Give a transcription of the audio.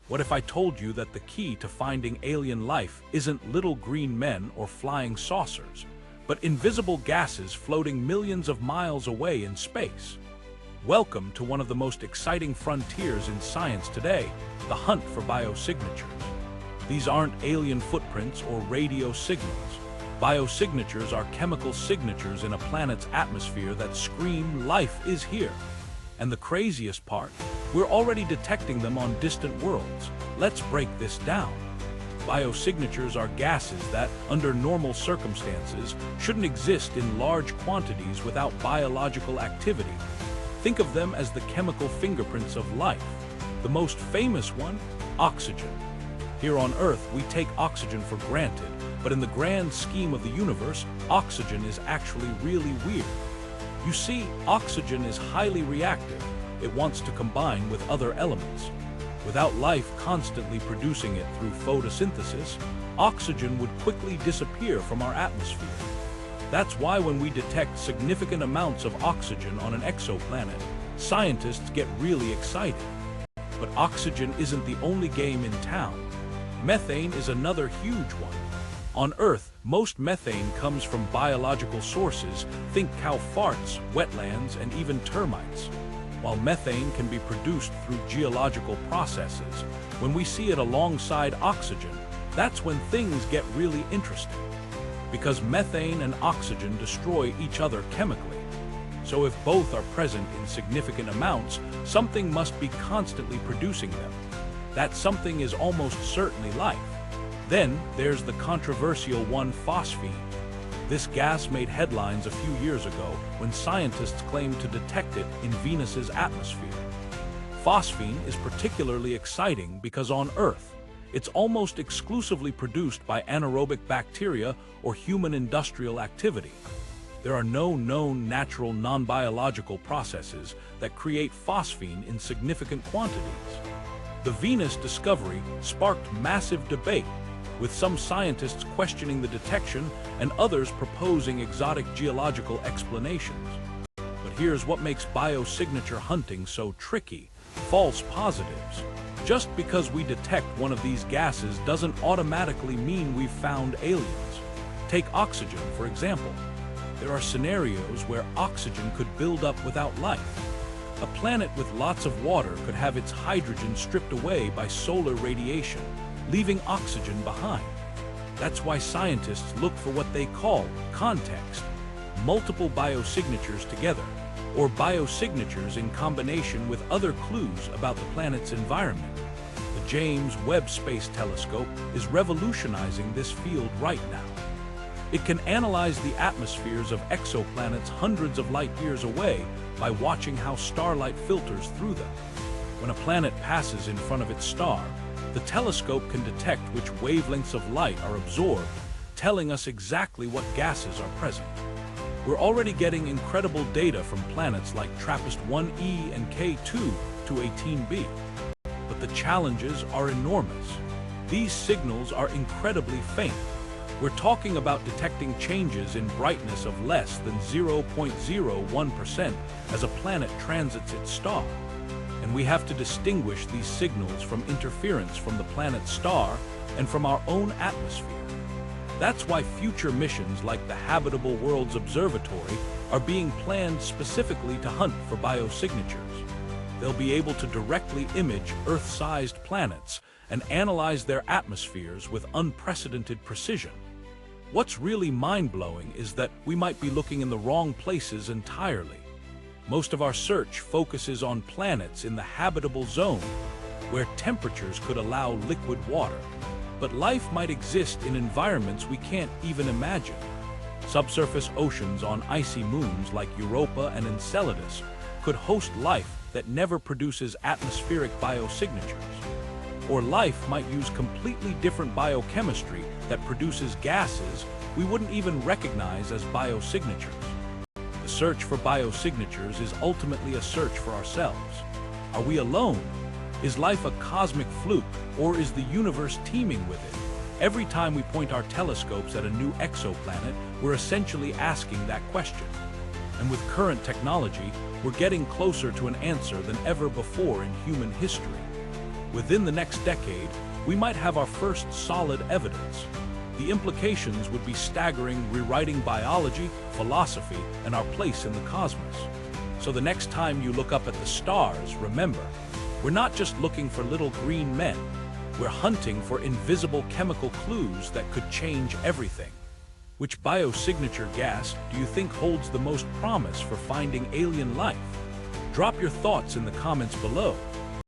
What if I told you that the key to finding alien life isn't little green men or flying saucers, but invisible gases floating millions of miles away in space? Welcome to one of the most exciting frontiers in science today, the hunt for biosignatures. These aren't alien footprints or radio signals. Biosignatures are chemical signatures in a planet's atmosphere that scream life is here. And the craziest part, we're already detecting them on distant worlds. Let's break this down. Biosignatures are gases that, under normal circumstances, shouldn't exist in large quantities without biological activity. Think of them as the chemical fingerprints of life. The most famous one, oxygen. Here on Earth, we take oxygen for granted, but in the grand scheme of the universe, oxygen is actually really weird. You see, oxygen is highly reactive. It wants to combine with other elements. Without life constantly producing it through photosynthesis, oxygen would quickly disappear from our atmosphere. That's why when we detect significant amounts of oxygen on an exoplanet, scientists get really excited. But oxygen isn't the only game in town. Methane is another huge one. On Earth, most methane comes from biological sources, think cow farts, wetlands, and even termites. While methane can be produced through geological processes, when we see it alongside oxygen, that's when things get really interesting. Because methane and oxygen destroy each other chemically. So if both are present in significant amounts, something must be constantly producing them. That something is almost certainly life. Then there's the controversial one, phosphine. This gas made headlines a few years ago when scientists claimed to detect it in Venus's atmosphere. Phosphine is particularly exciting because on Earth, it's almost exclusively produced by anaerobic bacteria or human industrial activity. There are no known natural non-biological processes that create phosphine in significant quantities. The Venus discovery sparked massive debate, with some scientists questioning the detection and others proposing exotic geological explanations. But here's what makes biosignature hunting so tricky: false positives. Just because we detect one of these gases doesn't automatically mean we've found aliens. Take oxygen, for example. There are scenarios where oxygen could build up without life. A planet with lots of water could have its hydrogen stripped away by solar radiation, leaving oxygen behind. That's why scientists look for what they call context, multiple biosignatures together, or biosignatures in combination with other clues about the planet's environment. The James Webb Space Telescope is revolutionizing this field right now. It can analyze the atmospheres of exoplanets hundreds of light years away by watching how starlight filters through them. When a planet passes in front of its star, the telescope can detect which wavelengths of light are absorbed, telling us exactly what gases are present. We're already getting incredible data from planets like TRAPPIST-1e and K2 to 18b. But the challenges are enormous. These signals are incredibly faint. We're talking about detecting changes in brightness of less than 0.01% as a planet transits its star. And we have to distinguish these signals from interference from the planet's star and from our own atmosphere. That's why future missions like the Habitable Worlds Observatory are being planned specifically to hunt for biosignatures. They'll be able to directly image Earth-sized planets and analyze their atmospheres with unprecedented precision. What's really mind-blowing is that we might be looking in the wrong places entirely. Most of our search focuses on planets in the habitable zone, where temperatures could allow liquid water. But life might exist in environments we can't even imagine. Subsurface oceans on icy moons like Europa and Enceladus could host life that never produces atmospheric biosignatures. Or life might use completely different biochemistry that produces gases we wouldn't even recognize as biosignatures. The search for biosignatures is ultimately a search for ourselves. Are we alone? Is life a cosmic fluke, or is the universe teeming with it? Every time we point our telescopes at a new exoplanet, we're essentially asking that question. And with current technology, we're getting closer to an answer than ever before in human history. Within the next decade, we might have our first solid evidence. The implications would be staggering, rewriting biology, philosophy, and our place in the cosmos. So the next time you look up at the stars, remember, we're not just looking for little green men. We're hunting for invisible chemical clues that could change everything. Which biosignature gas do you think holds the most promise for finding alien life? Drop your thoughts in the comments below.